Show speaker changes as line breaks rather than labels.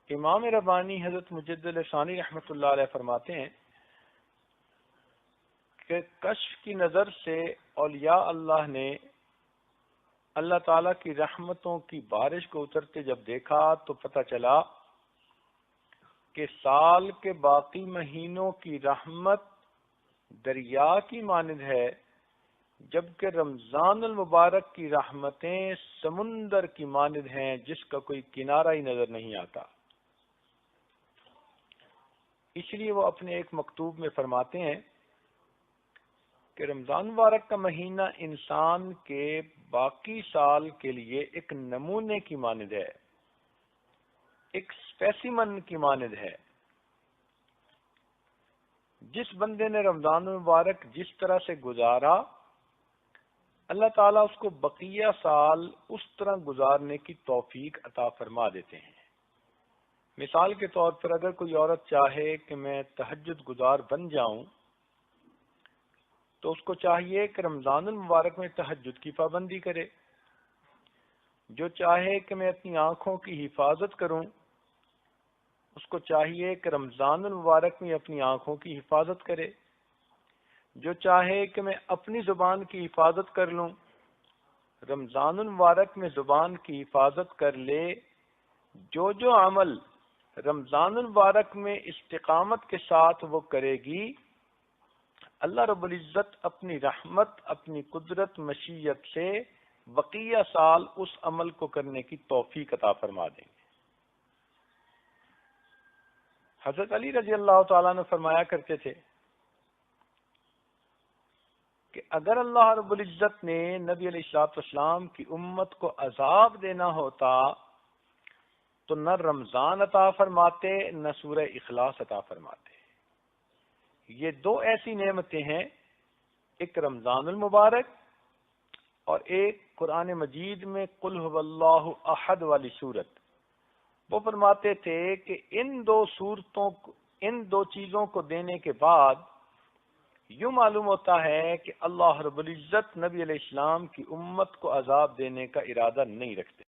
امام ربانی حضرت مجدد ثانی رحمۃ اللہ علیہ فرماتے ہیں کہ کشف کی نظر سے اولیاء اللہ نے اللہ تعالیٰ کی رحمتوں کی بارش کو اترتے جب دیکھا تو پتہ چلا کہ سال کے باقی مہینوں کی رحمت دریا کی مانند ہے، جبکہ رمضان المبارک کی رحمتیں سمندر کی مانند ہیں جس کا کوئی کنارہ ہی نظر نہیں آتا۔ اس لیے وہ اپنے ایک مکتوب میں فرماتے ہیں کہ رمضان مبارک کا مہینہ انسان کے باقی سال کے لیے ایک نمونے کی مانند ہے، ایک اسپیسیمن کی مانند ہے۔ جس بندے نے رمضان مبارک جس طرح سے گزارا، اللہ تعالیٰ اس کو بقیہ سال اس طرح گزارنے کی توفیق عطا فرما دیتے ہیں۔ مثال کے طور پر اگر کوئی عورت چاہے کہ میں تہجد گزار بن جاؤں تو اس کو چاہیے کہ رمضان المبارک میں تہجد کی پابندی کرے۔ جو چاہے کہ میں اپنی آنکھوں کی حفاظت کروں، اس کو چاہیے کہ رمضان المبارک میں اپنی آنکھوں کی حفاظت کرے۔ جو چاہے کہ میں اپنی زبان کی حفاظت کر لوں، رمضان المبارک میں زبان کی حفاظت کر لے۔ جو عمل رمضان المبارک میں استقامت کے ساتھ وہ کرے گی، اللہ رب العزت اپنی رحمت، اپنی قدرت، مشیت سے بقیہ سال اس عمل کو کرنے کی توفیق عطا فرما دیں گے۔ حضرت علی رضی اللہ تعالیٰ نے فرمایا کرتے تھے کہ اگر اللہ رب العزت نے نبی علیہ الصلوۃ والسلام کی امت کو عذاب دینا ہوتا تو نہ رمضان عطا فرماتے نہ سورہ اخلاص عطا فرماتے۔ یہ دو ایسی نعمتیں ہیں، ایک رمضان المبارک اور ایک قرآن مجید میں قل هو اللہ احد والی صورت۔ وہ فرماتے تھے کہ ان دو چیزوں کو دینے کے بعد یوں معلوم ہوتا ہے کہ اللہ رب العزت نبی علیہ السلام کی امت کو عذاب دینے کا ارادہ نہیں رکھتے۔